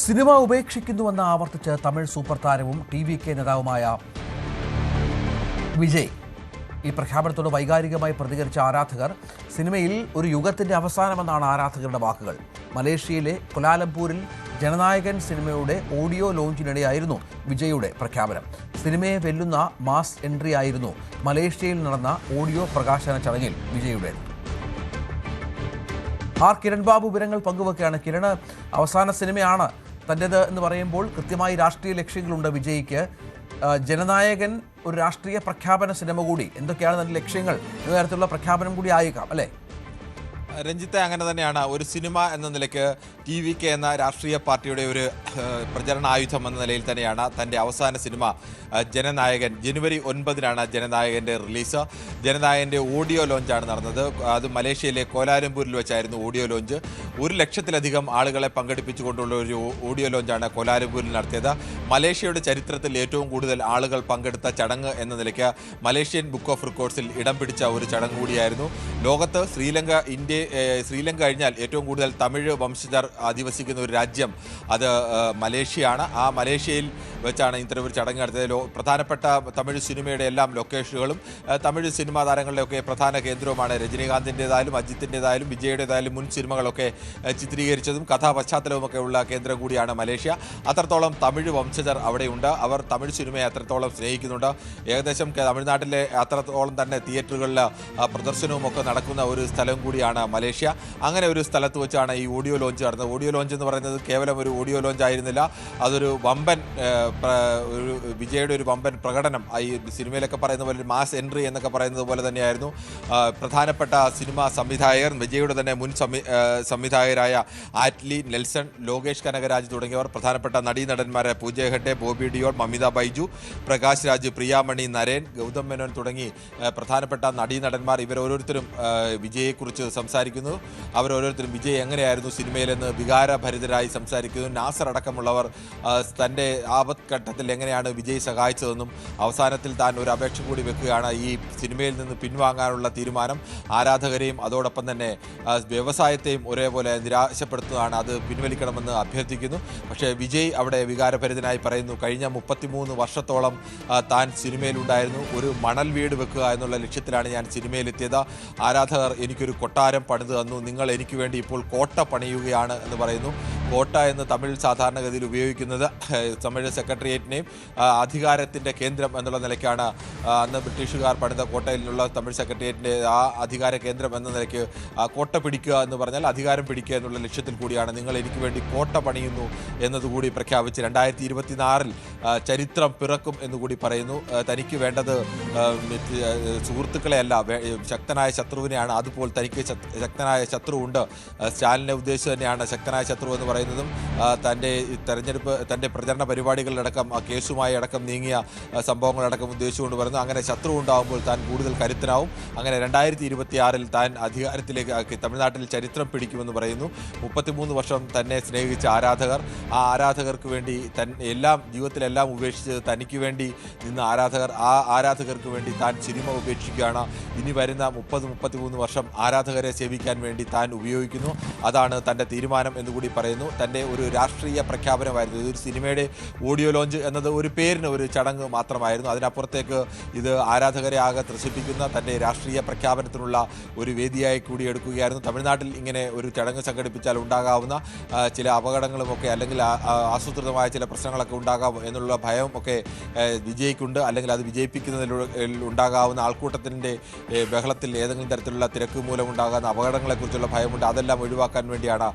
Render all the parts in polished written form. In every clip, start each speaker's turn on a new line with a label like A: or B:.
A: Cinema ഉപേക്ഷിക്കുന്നുവെന്ന് ആവർത്തിച്ച് Tamil super താരവും TVK നേതാവുമായ വിജയ്. ഈ പ്രഖ്യാപനത്തോട് വൈകാരികമായി പ്രതികരിച്ച ആരാധകർ, സിനിമയിൽ ഒരു യുഗത്തിൻ്റെ അവസാനമെന്നാണ് ആരാധകരുടെ വാക്കുകൾ. മലേഷ്യയിലെ കുലാലംപൂരിൽ ജനനായകൻ സിനിമയുടെ ഓഡിയോ ലോഞ്ചിനിടെയായിരുന്നു വിജയുടെ പ്രഖ്യാപനം. സിനിമയെ വെല്ലുന്ന മാസ് എൻട്രി ആയിരുന്നു മലേഷ്യയിൽ നടന്ന ഓഡിയോ പ്രകാശന ചടങ്ങിൽ വിജയുടെ. കിരൺ ബാബു വിവരങ്ങൾ പങ്കുവെക്കുകയാണ്. കിരൺ, അവസാന സിനിമയാണ് തൻ്റേത് എന്ന് പറയുമ്പോൾ കൃത്യമായി രാഷ്ട്രീയ ലക്ഷ്യങ്ങളുണ്ട് വിജയ്ക്ക്. ജനനായകൻ ഒരു രാഷ്ട്രീയ പ്രഖ്യാപന സിനിമ കൂടി. എന്തൊക്കെയാണ് തൻ്റെ ലക്ഷ്യങ്ങൾ എന്ന തരത്തിലുള്ള പ്രഖ്യാപനം കൂടി ആയേക്കാം അല്ലേ?
B: രഞ്ജിത്തെ, അങ്ങനെ തന്നെയാണ്. ഒരു സിനിമ എന്ന നിലയ്ക്ക് TVK എന്ന രാഷ്ട്രീയ പാർട്ടിയുടെ ഒരു പ്രചരണായുധം എന്ന നിലയിൽ തന്നെയാണ് തൻ്റെ അവസാന സിനിമ ജനനായകൻ. ജനുവരി 9-നാണ് ജനനായകൻ്റെ റിലീസ്. ജനനായകൻ്റെ ഓഡിയോ ലോഞ്ചാണ് നടന്നത്. അത് മലേഷ്യയിലെ കോലാലംപൂരിൽ വെച്ചായിരുന്നു ഓഡിയോ ലോഞ്ച്. 100,000-ലധികം ആളുകളെ പങ്കെടുപ്പിച്ചുകൊണ്ടുള്ള ഒരു ഓഡിയോ ലോഞ്ചാണ് കോലാലംപൂരിൽ നടത്തിയത്. മലേഷ്യയുടെ ചരിത്രത്തിൽ ഏറ്റവും കൂടുതൽ ആളുകൾ പങ്കെടുത്ത ചടങ്ങ് എന്ന നിലയ്ക്ക് മലേഷ്യൻ ബുക്ക് ഓഫ് റെക്കോർഡ്സിൽ ഇടം പിടിച്ച ഒരു ചടങ്ങ് കൂടിയായിരുന്നു. ലോകത്ത് ശ്രീലങ്ക കഴിഞ്ഞാൽ ഏറ്റവും കൂടുതൽ തമിഴ് വംശജർ അധിവസിക്കുന്ന ഒരു രാജ്യം അത് മലേഷ്യയാണ്. ആ മലേഷ്യയിൽ വെച്ചാണ് ഇത്തരം ചടങ്ങ് നടത്തിയത്. പ്രധാനപ്പെട്ട തമിഴ് സിനിമയുടെ എല്ലാം ലൊക്കേഷനുകളും തമിഴ് സിനിമാ താരങ്ങളുടെയൊക്കെ പ്രധാന കേന്ദ്രവുമാണ്. രജനീകാന്തിൻ്റെതായാലും അജിത്തിൻ്റെതായാലും വിജയുടേതായാലും മുൻ സിനിമകളൊക്കെ ചിത്രീകരിച്ചതും കഥാപശ്ചാത്തലവുമൊക്കെ ഉള്ള കേന്ദ്രം കൂടിയാണ് മലേഷ്യ. അത്രത്തോളം തമിഴ് വംശജർ അവിടെയുണ്ട്. അവർ തമിഴ് സിനിമയെ അത്രത്തോളം സ്നേഹിക്കുന്നുണ്ട്. ഏകദേശം തമിഴ്നാട്ടിലെ അത്രത്തോളം തന്നെ തിയേറ്ററുകളിൽ പ്രദർശനവും ഒക്കെ നടക്കുന്ന ഒരു സ്ഥലം കൂടിയാണ് മലേഷ്യ. അങ്ങനെ ഒരു സ്ഥലത്ത് വെച്ചാണ് ഈ ഓഡിയോ ലോഞ്ച് നടന്നത്. ഓഡിയോ ലോഞ്ച് എന്ന് പറയുന്നത് കേവലം ഒരു ഓഡിയോ ലോഞ്ച് ആയിരുന്നില്ല, അതൊരു വമ്പൻ വിജയുടെ ഒരു വമ്പൻ പ്രകടനം. ഈ സിനിമയിലൊക്കെ പറയുന്ന പോലെ മാസ് എൻട്രി എന്നൊക്കെ പറയുന്നത് പോലെ തന്നെയായിരുന്നു. പ്രധാനപ്പെട്ട സിനിമാ സംവിധായകർ, വിജയുടെ തന്നെ മുൻ സംവിധായകരായ ആറ്റ്ലി, നെൽസൺ, ലോകേഷ് കനകരാജ് തുടങ്ങിയവർ, പ്രധാനപ്പെട്ട നടീനടന്മാരായ പൂജ ഹെഗ്ഡെ, ബോബി ഡിയോൾ, മമിത ബൈജു, പ്രകാശ് രാജ്, പ്രിയാമണി, നരേൻ, ഗൗതം മേനോൻ തുടങ്ങി പ്രധാനപ്പെട്ട നടീനടന്മാർ ഇവരോരോരുത്തരും വിജയെക്കുറിച്ച് സംസാരിക്കുന്നു. അവരോരോരുത്തരും വിജയ് എങ്ങനെയായിരുന്നു സിനിമയിലെന്ന് വികാരഭരിതരായി സംസാരിക്കുന്നു. നാസർ അടക്കമുള്ളവർ തൻ്റെ ആപത്ഘട്ടത്തിൽ എങ്ങനെയാണ് വിജയ് സഹായിച്ചതെന്നും അവസാനത്തിൽ താൻ ഒരു അപേക്ഷ കൂടി വെക്കുകയാണ്. ഈ സിനിമയിൽ നിന്ന് പിൻവാങ്ങാനുള്ള തീരുമാനം ആരാധകരെയും അതോടൊപ്പം തന്നെ വ്യവസായത്തെയും ഒരേപോലെ നിരാശപ്പെടുത്തുന്നതാണ്. അത് പിൻവലിക്കണമെന്ന് അഭ്യർത്ഥിക്കുന്നു. പക്ഷേ വിജയ് അവിടെ വികാരഭരിതനായി പറയുന്നു, കഴിഞ്ഞ 33 വർഷത്തോളം താൻ സിനിമയിലുണ്ടായിരുന്നു. ഒരു മണൽ വീട് വെക്കുക എന്നുള്ള ലക്ഷ്യത്തിലാണ് ഞാൻ സിനിമയിലെത്തിയത്. ആരാധകർ എനിക്കൊരു കൊട്ടാരം പണിത് തന്നു. നിങ്ങൾ എനിക്ക് വേണ്ടി ഇപ്പോൾ കോട്ട പണിയുകയാണ് എന്ന് പറയുന്നു. കോട്ട എന്ന് തമിഴ് സാധാരണഗതിയിൽ ഉപയോഗിക്കുന്നത് തമിഴ് സെക്രട്ടേറിയറ്റിനെയും അധികാരത്തിൻ്റെ കേന്ദ്രം എന്നുള്ള നിലയ്ക്കാണ്. അന്ന് ബ്രിട്ടീഷുകാർ പണിത കോട്ടയിലുള്ള തമിഴ് സെക്രട്ടേറിയറ്റിൻ്റെ ആ അധികാര കേന്ദ്രം എന്ന നിലയ്ക്ക് കോട്ട പിടിക്കുക എന്ന് പറഞ്ഞാൽ അധികാരം പിടിക്കുക എന്നുള്ള ലക്ഷ്യത്തിൽ കൂടിയാണ് നിങ്ങൾ എനിക്ക് വേണ്ടി കോട്ട പണിയുന്നു എന്നതുകൂടി പ്രഖ്യാപിച്ച് 2024-ൽ ചരിത്രം പിറക്കും എന്നുകൂടി പറയുന്നു. തനിക്ക് വേണ്ടത് സുഹൃത്തുക്കളെയല്ല, ശക്തനായ ശത്രുവിനെയാണ്. അതുപോലെ തനിക്ക് ശക്തനായ ശത്രുവുണ്ട്. സ്റ്റാലിനെ ഉദ്ദേശിച്ച് തന്നെയാണ് ശക്തനായ ശത്രു എന്ന് പറയുന്നതും. തൻ്റെ പ്രചരണ പരിപാടികളിലടക്കം കേസുമായി അടക്കം നീങ്ങിയ സംഭവങ്ങളടക്കം ഉദ്ദേശിച്ചുകൊണ്ട് പറയുന്നു. അങ്ങനെ ശത്രു ഉണ്ടാകുമ്പോൾ താൻ കൂടുതൽ കരുത്തനാവും. അങ്ങനെ 2026-ൽ താൻ അധികാരത്തിലേക്ക് തമിഴ്നാട്ടിൽ ചരിത്രം പിടിക്കുമെന്ന് പറയുന്നു. 33 വർഷം തന്നെ സ്നേഹിച്ച ആരാധകർ, ആ ആരാധകർക്ക് വേണ്ടി എല്ലാം ജീവിതത്തിലെല്ലാം ഉപേക്ഷിച്ച് തനിക്ക് വേണ്ടി നിന്ന ആരാധകർക്ക് വേണ്ടി താൻ സിനിമ ഉപേക്ഷിക്കുകയാണ്. ഇനി വരുന്ന 30-33 വർഷം ആരാധകരെ സേവിക്കാൻ വേണ്ടി താൻ ഉപയോഗിക്കുന്നു. അതാണ് തൻ്റെ തീരുമാനം എന്നുകൂടി പറയുന്നു. തൻ്റെ ഒരു രാഷ്ട്രീയ പ്രഖ്യാപനമായിരുന്നു. ഇതൊരു സിനിമയുടെ ഓഡിയോ ലോഞ്ച് എന്നത് ഒരു പേരിന് ഒരു ചടങ്ങ് മാത്രമായിരുന്നു. അതിനപ്പുറത്തേക്ക് ഇത് ആരാധകരെ ആകെ ത്രസിപ്പിക്കുന്ന തൻ്റെ രാഷ്ട്രീയ പ്രഖ്യാപനത്തിനുള്ള ഒരു വേദിയായി കൂടി എടുക്കുകയായിരുന്നു. തമിഴ്നാട്ടിൽ ഇങ്ങനെ ഒരു ചടങ്ങ് സംഘടിപ്പിച്ചാൽ ഉണ്ടാകാവുന്ന ചില അപകടങ്ങളുമൊക്കെ അല്ലെങ്കിൽ ആസൂത്രിതമായ ചില പ്രശ്നങ്ങളൊക്കെ ഉണ്ടാകാം എന്നുള്ള ഭയം ഒക്കെ വിജയിക്കുണ്ട്. അല്ലെങ്കിൽ അത് വിജയിപ്പിക്കുന്നതിൽ ഉണ്ടാകാവുന്ന ആൾക്കൂട്ടത്തിൻ്റെ ബഹളത്തിൽ ഏതെങ്കിലും തരത്തിലുള്ള തിരക്ക് മൂലം ഉണ്ടാകുന്ന അപകടങ്ങളെക്കുറിച്ചുള്ള ഭയമുണ്ട്. അതെല്ലാം ഒഴിവാക്കാൻ വേണ്ടിയാണ്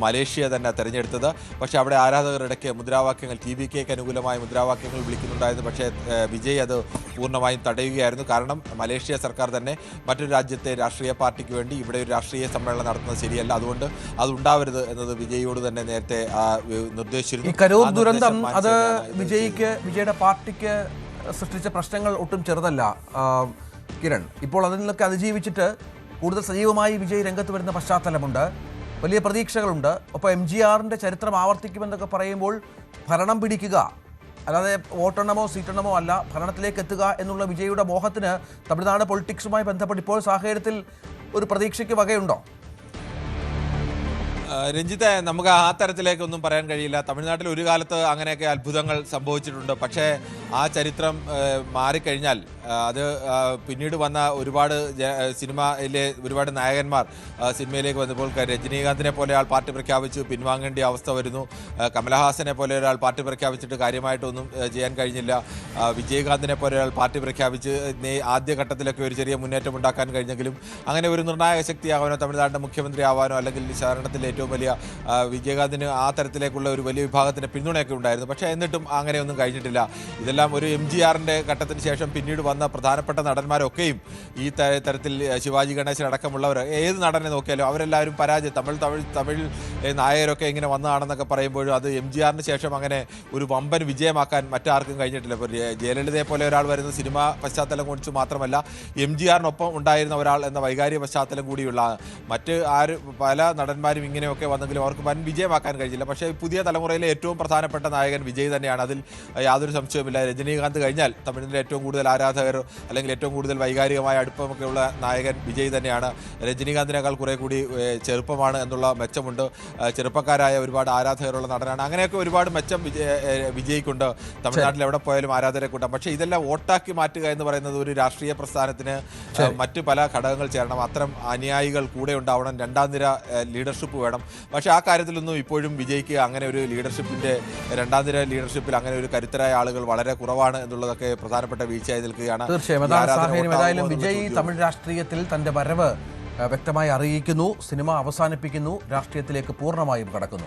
B: മലേഷ്യ തന്നെ തിരഞ്ഞെടുത്തത്. പക്ഷേ അവിടെ ആരാധകരിടയ്ക്ക് മുദ്രാവാക്യങ്ങൾ, TVKക്ക് അനുകൂലമായ മുദ്രാവാക്യങ്ങൾ വിളിക്കുന്നുണ്ടായിരുന്നു. പക്ഷേ വിജയ് അത് പൂർണ്ണമായും തടയുകയായിരുന്നു. കാരണം മലേഷ്യ സർക്കാർ തന്നെ മറ്റൊരു രാജ്യത്തെ രാഷ്ട്രീയ പാർട്ടിക്ക് വേണ്ടി ഇവിടെ ഒരു രാഷ്ട്രീയ സമ്മേളനം നടത്തുന്നത് ശരിയല്ല, അതുകൊണ്ട് അതുണ്ടാവരുത് എന്നത് വിജയോട് തന്നെ നേരത്തെ നിർദ്ദേശിച്ചിരുന്നു.
A: കരൂർ ദുരന്തം അത് വിജയുടെ പാർട്ടിക്ക് സൃഷ്ടിച്ച പ്രശ്നങ്ങൾ ഒട്ടും ചെറുതല്ല കിരൺ. ഇപ്പോൾ അതിൽ നിന്നൊക്കെ അതിജീവിച്ചിട്ട് കൂടുതൽ സജീവമായി വിജയ് രംഗത്ത് വരുന്ന പശ്ചാത്തലമുണ്ട്. വലിയ പ്രതീക്ഷകളുണ്ട്. ഒപ്പം MGRൻ്റെ ചരിത്രം ആവർത്തിക്കുമെന്നൊക്കെ പറയുമ്പോൾ ഭരണം പിടിക്കുക, അല്ലാതെ വോട്ടെണ്ണമോ സീറ്റെണ്ണമോ അല്ല, ഭരണത്തിലേക്ക് എത്തുക എന്നുള്ള വിജയുടെ മോഹത്തിന് തമിഴ്നാട് പൊളിറ്റിക്സുമായി ബന്ധപ്പെട്ട് ഇപ്പോൾ സാഹചര്യത്തിൽ ഒരു പ്രതീക്ഷയ്ക്ക് വകയുണ്ടോ?
B: രഞ്ജിത്തെ, നമുക്ക് ആ തരത്തിലേക്കൊന്നും പറയാൻ കഴിയില്ല. തമിഴ്നാട്ടിൽ ഒരു കാലത്ത് അങ്ങനെയൊക്കെ അത്ഭുതങ്ങൾ സംഭവിച്ചിട്ടുണ്ട്. പക്ഷേ ആ ചരിത്രം മാറിക്കഴിഞ്ഞാൽ അത് പിന്നീട് വന്ന ഒരുപാട് സിനിമയിലെ ഒരുപാട് നായകന്മാർ സിനിമയിലേക്ക് വന്നപ്പോൾ രജനീകാന്തിനെ പോലെ ആൾ പാർട്ടി പ്രഖ്യാപിച്ച് പിൻവാങ്ങേണ്ട അവസ്ഥ വരുന്നു. കമലഹാസനെ പോലെ ഒരാൾ പാർട്ടി പ്രഖ്യാപിച്ചിട്ട് കാര്യമായിട്ടൊന്നും ചെയ്യാൻ കഴിഞ്ഞില്ല. വിജയകാന്തിനെ പോലെ ഒരാൾ പാർട്ടി പ്രഖ്യാപിച്ച് ആദ്യഘട്ടത്തിലൊക്കെ ഒരു ചെറിയ മുന്നേറ്റം ഉണ്ടാക്കാൻ കഴിഞ്ഞെങ്കിലും അങ്ങനെ ഒരു നിർണായക ശക്തിയാവാനോ തമിഴ്നാടിൻ്റെ മുഖ്യമന്ത്രി ആവാനോ അല്ലെങ്കിൽ ശരണത്തിലെ ഏറ്റവും വലിയ വിജയകാന്തിന് ആ തരത്തിലേക്കുള്ള ഒരു വലിയ വിഭാഗത്തിൻ്റെ പിന്തുണയൊക്കെ ഉണ്ടായിരുന്നു. പക്ഷേ എന്നിട്ടും അങ്ങനെയൊന്നും കഴിഞ്ഞിട്ടില്ല. ഇതെല്ലാം ഒരു MGRൻ്റെ ഘട്ടത്തിന് ശേഷം പിന്നീട് വന്ന പ്രധാനപ്പെട്ട നടന്മാരൊക്കെയും ഈ തരത്തിൽ ശിവാജി ഗണേശൻ അടക്കമുള്ളവർ ഏത് നടനെ നോക്കിയാലും അവരെല്ലാവരും പരാജയം. തമിഴ് നായകരൊക്കെ ഇങ്ങനെ വന്നതാണെന്നൊക്കെ പറയുമ്പോഴും അത് MGRന് ശേഷം അങ്ങനെ ഒരു വമ്പൻ വിജയമാക്കാൻ മറ്റാർക്കും കഴിഞ്ഞിട്ടില്ല. ഇപ്പോൾ ജയലളിതയെ പോലെ ഒരാൾ വരുന്ന സിനിമാ പശ്ചാത്തലം കുറിച്ച് മാത്രമല്ല, MGRനൊപ്പം ഉണ്ടായിരുന്ന ഒരാൾ എന്ന വൈകാരിക പശ്ചാത്തലം കൂടിയുള്ള മറ്റ് പല നടന്മാരും ഇങ്ങനെയൊക്കെ വന്നെങ്കിലും അവർക്ക് വൻ വിജയമാക്കാൻ കഴിഞ്ഞില്ല. പക്ഷേ പുതിയ തലമുറയിലെ ഏറ്റവും പ്രധാനപ്പെട്ട നായകൻ വിജയ് തന്നെയാണ്. അതിൽ യാതൊരു സംശയവുമില്ല. രജനീകാന്ത് കഴിഞ്ഞാൽ തമിഴിൻ്റെ ഏറ്റവും കൂടുതൽ ആരാധകർ അല്ലെങ്കിൽ ഏറ്റവും കൂടുതൽ വൈകാരികമായ അടുപ്പമൊക്കെയുള്ള നായകൻ വിജയ് തന്നെയാണ്. രജനീകാന്തിനേക്കാൾ കുറേ കൂടി ചെറുപ്പമാണ് എന്നുള്ള മെച്ചമുണ്ട്. ചെറുപ്പക്കാരായ ഒരുപാട് ആരാധകരുള്ള നടനാണ്. അങ്ങനെയൊക്കെ ഒരുപാട് മെച്ചം വിജയ്ക്കുണ്ട്. തമിഴ്നാട്ടിൽ എവിടെ പോയാലും ആരാധകരെ കൂട്ടാം. പക്ഷേ ഇതെല്ലാം വോട്ടാക്കി മാറ്റുക എന്ന് പറയുന്നത് ഒരു രാഷ്ട്രീയ പ്രസ്ഥാനത്തിന് മറ്റ് പല ഘടകങ്ങൾ ചേരണം. അത്തരം അനുയായികൾ കൂടെ ഉണ്ടാവണം. രണ്ടാം നിര ലീഡർഷിപ്പ് വേണം. പക്ഷേ ആ കാര്യത്തിലൊന്നും ഇപ്പോഴും വിജയ്ക്ക് അങ്ങനെ ഒരു ലീഡർഷിപ്പിൻ്റെ രണ്ടാം നിര ലീഡർഷിപ്പിൽ അങ്ങനെ ഒരു കരുത്തരായ ആളുകൾ വളരെ കുറവാണ് എന്നുള്ളതൊക്കെ പ്രധാനപ്പെട്ട വീഴ്ചയായി നിൽക്കുകയാണ്.
A: തീർച്ചയായും അതാണ് സാഹചര്യം. ഏതായാലും വിജയ് തമിഴ് രാഷ്ട്രീയത്തിൽ തന്റെ വരവ് വ്യക്തമായി അറിയിക്കുന്നു, സിനിമ അവസാനിപ്പിക്കുന്നു, രാഷ്ട്രീയത്തിലേക്ക് പൂർണ്ണമായും കടക്കുന്നു.